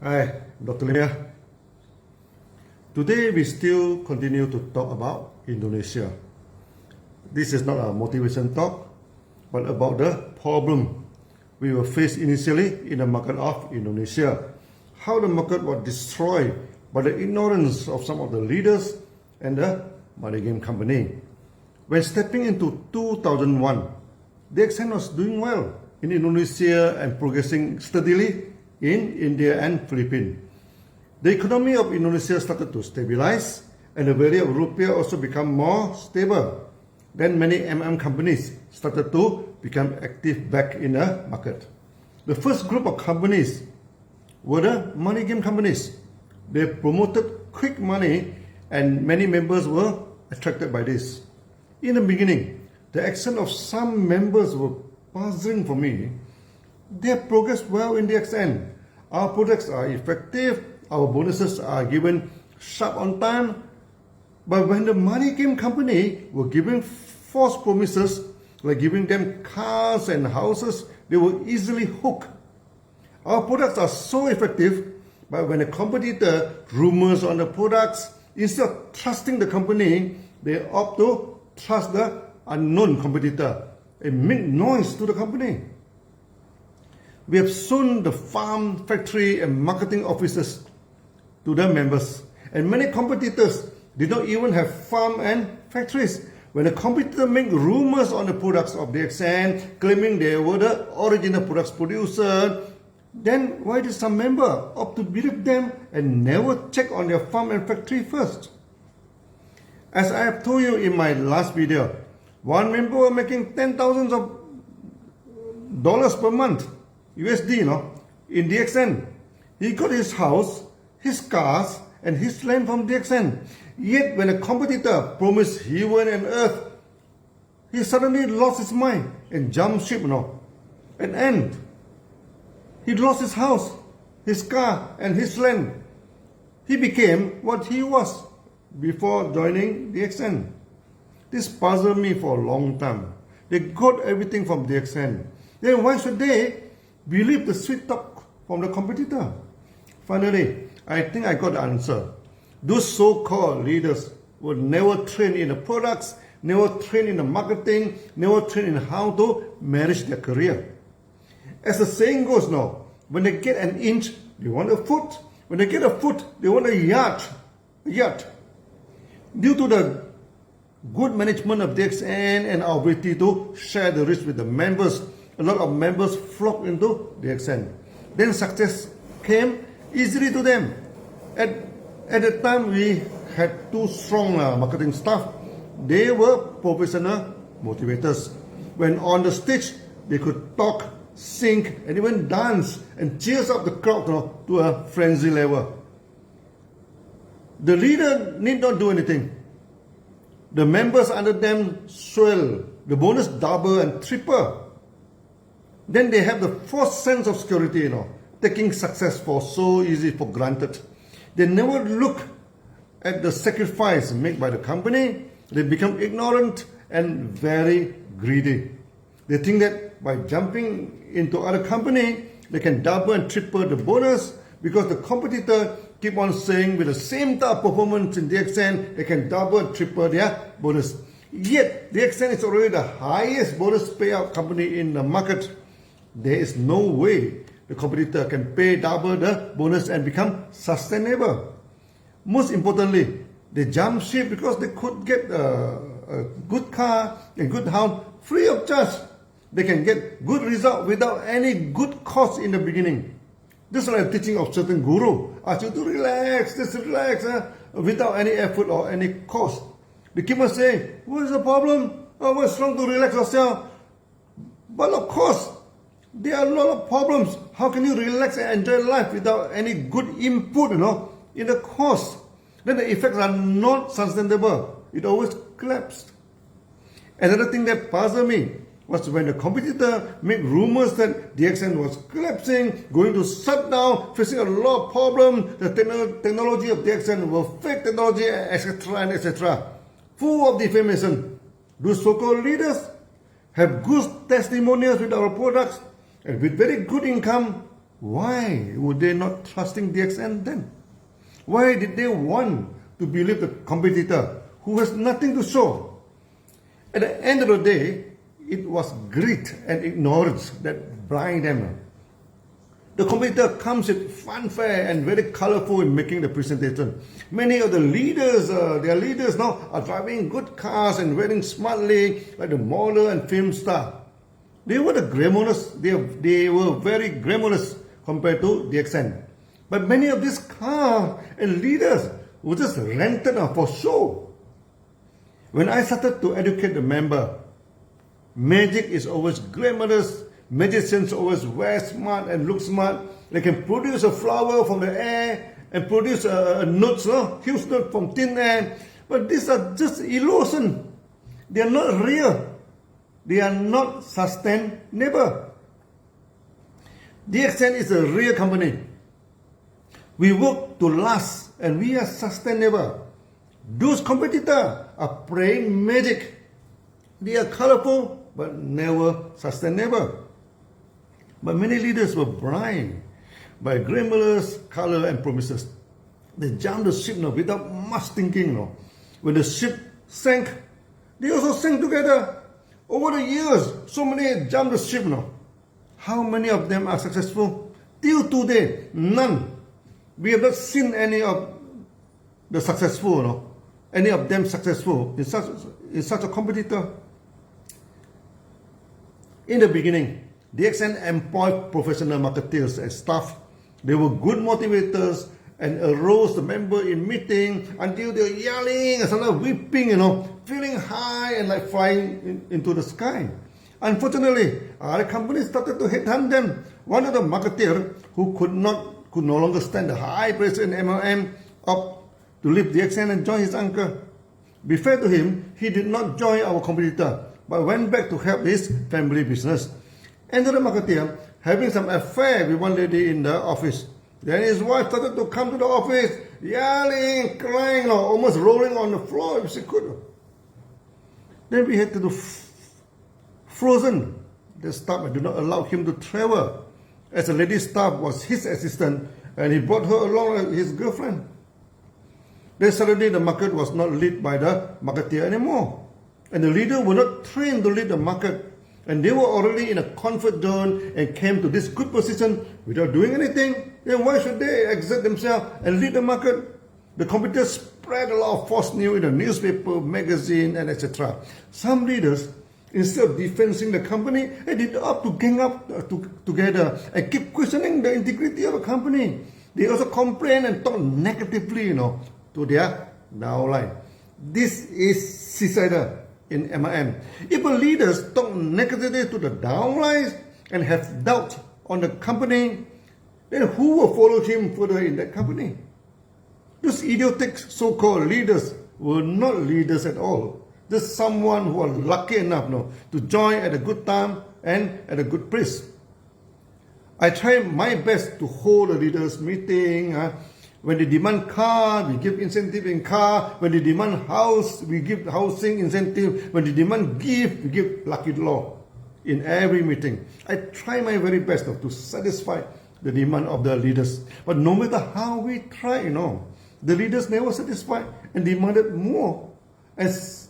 Hi, Dr. Lim here. Today we still continue to talk about Indonesia. This is not a motivation talk, but about the problem we were faced initially in the market of Indonesia. How the market was destroyed by the ignorance of some of the leaders and the money game company. When stepping into 2001, the exchange was doing well in Indonesia and progressing steadily in India and Philippines. The economy of Indonesia started to stabilize and the value of rupiah also became more stable. Then many companies started to become active back in the market. The first group of companies were the money game companies. They promoted quick money and many members were attracted by this. In the beginning, the action of some members were puzzling for me. They have progressed well in the exchange. Our products are effective, our bonuses are given sharp on time. But when the money game company were giving false promises, like giving them cars and houses, they were easily hooked. Our products are so effective, but when a competitor rumors on the products, instead of trusting the company, they opt to trust the unknown competitor and make noise to the company. We have shown the farm, factory and marketing offices to the members. And many competitors did not even have farm and factories. When a competitor make rumors on the products of the exchange, claiming they were the original products producer, then why did some member opt to believe them and never check on their farm and factory first? As I have told you in my last video, one member was making $10,000 per month, USD, in DXN. He got his house, his cars, and his land from DXN. Yet when a competitor promised heaven and earth, he suddenly lost his mind and jumped ship, And he lost his house, his car, and his land. He became what he was before joining DXN. This puzzled me for a long time. They got everything from DXN. Then why should they believe the sweet talk from the competitor? Finally, I think I got the answer. Those so-called leaders were never trained in the products, never trained in the marketing, never trained in how to manage their career. As the saying goes now, when they get an inch, they want a foot. When they get a foot, they want a yacht. Due to the good management of DXN and our ability to share the risk with the members, a lot of members flocked into DXN. Then success came easily to them. At the time we had two strong marketing staff. They were professional motivators. When on the stage, they could talk, sing, and even dance and cheers up the crowd to a frenzy level. The leader need not do anything. The members under them swell, the bonus double and triple. Then they have the false sense of security, taking success for so easy for granted. They never look at the sacrifice made by the company. They become ignorant and very greedy. They think that by jumping into other company, they can double and triple the bonus because the competitor keep on saying with the same type of performance in DXN, they can double and triple their bonus. Yet, DXN is already the highest bonus payout company in the market. There is no way the competitor can pay double the bonus and become sustainable. Most importantly, they jump ship because they could get a good car and good house free of charge. They can get good result without any good cost in the beginning. This is like teaching of certain guru. Ask you to relax, just relax, without any effort or any cost. They keep on saying, what is the problem? What's wrong to relax yourself? But of course, there are a lot of problems. How can you relax and enjoy life without any good input, in the cost? Then the effects are not sustainable. It always collapsed. Another thing that puzzled me was when the competitor made rumors that DXN was collapsing, going to shut down, facing a lot of problems, the technology of DXN was fake technology, etc. and etc. Full of defamation. Those so-called leaders have good testimonials with our products and with very good income, Why would they not trusting DXN then? Why did they want to believe the competitor who has nothing to show? At the end of the day, it was greed and ignorance that blinded them. The competitor comes with fanfare and very colorful in making the presentation. Many of the leaders, their leaders now are driving good cars and wearing smartly like the model and film star. They were the glamorous, they were very glamorous compared to DXN. But many of these cars and leaders were just rented for show. When I started to educate the member, magic is always glamorous. Magicians always wear smart and look smart. They can produce a flower from the air and produce a nuts, huge nut from thin air. But these are just illusion. They are not real. They are not sustainable. DXN is a real company. We work to last and we are sustainable. Those competitors are playing magic. They are colorful but never sustainable. But many leaders were blind by glamorous color and promises. They jumped the ship without much thinking. When the ship sank, they also sank together. Over the years, so many jumped the ship. How many of them are successful? Till today, none. We have not seen any of the successful, any of them successful in such a competitor. In the beginning, DXN employed professional marketeers as staff. They were good motivators and arose the member in meeting until they were yelling and sometimes weeping, feeling high and like flying into the sky. Unfortunately, other companies started to headhunt them. One of the marketeers who could no longer stand the high pressure in MLM opted to leave DXN and join his uncle. Be fair to him, he did not join our competitor, but went back to help his family business. Another marketeer having some affair with one lady in the office. Then his wife started to come to the office, yelling, crying, almost rolling on the floor if she could. Then we had to do frozen the staff and did not allow him to travel, as the lady staff was his assistant and he brought her along as his girlfriend. Then suddenly the market was not led by the marketeer anymore, and the leader were not trained to lead the market. And they were already in a comfort zone and came to this good position without doing anything. Then why should they exert themselves and lead the market? The competitors spread a lot of false news in the newspaper, magazine, and etc. Some leaders, instead of defending the company, they did up to gang up together and keep questioning the integrity of the company. They also complain and talk negatively, to their downline. This is suicidal in MLM. If a leaders talk negatively to the downlines and have doubt on the company, then who will follow him further in that company? Those idiotic so-called leaders were not leaders at all. Just someone who are lucky enough to join at a good time and at a good price. I try my best to hold a leaders meeting. When they demand car, we give incentive in car. When they demand house, we give housing incentive. When they demand gift, we give lucky law in every meeting. I try my very best to satisfy the demand of the leaders. But no matter how we try, the leaders never satisfied and demanded more. As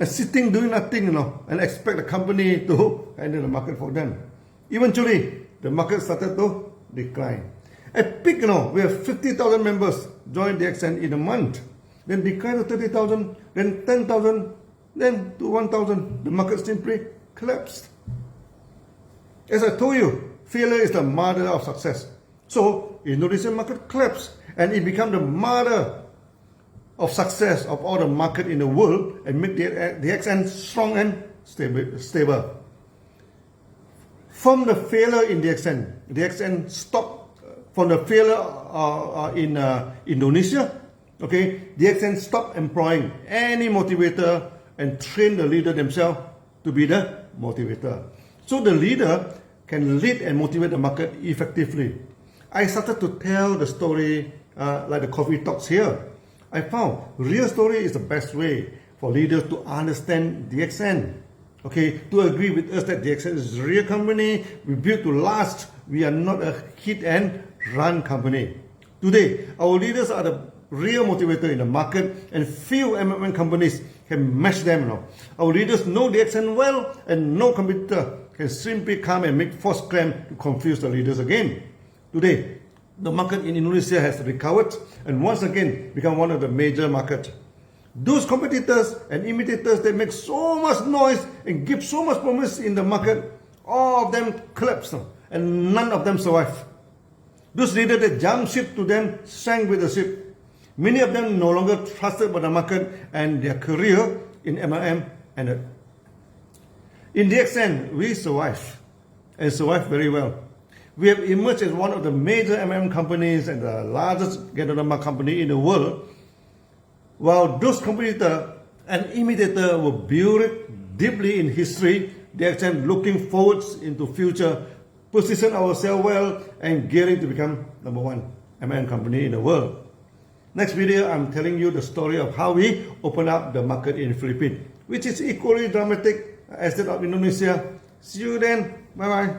sitting doing nothing, and expect the company to handle the market for them. Eventually, the market started to decline. At peak, we have 50,000 members join DXN in a month. Then decline to 30,000, then 10,000, then to 1,000. The market simply collapsed. As I told you, failure is the mother of success. So, Indonesian market collapsed and it became the mother of success of all the market in the world and make DXN strong and stable. From the failure in DXN stopped. From the failure in Indonesia, DXN stopped employing any motivator and train the leader themselves to be the motivator. So the leader can lead and motivate the market effectively. I started to tell the story like the coffee talks here. I found real story is the best way for leaders to understand DXN. okay, to agree with us that DXN is a real company, we built to last, we are not a hit and run company. Today, our leaders are the real motivator in the market, and few MMM companies can match them now. Our leaders know DXN well, and no competitor can simply come and make false claims to confuse the leaders again. Today, the market in Indonesia has recovered and once again become one of the major markets. Those competitors and imitators that make so much noise and give so much promise in the market, all of them collapse now, and none of them survive. Those leaders that jumped ship to them sank with the ship. Many of them no longer trusted by the market, and their career in MLM ended. In DXN, we survived, and survived very well. We have emerged as one of the major MLM companies and the largest Gendonama company in the world, while those competitors and imitators were buried deeply in history. DXN looking forward into future, position ourselves well, and gearing to become #1 MLM company in the world. Next video, I'm telling you the story of how we open up the market in Philippines, which is equally dramatic as that of Indonesia. See you then. Bye bye.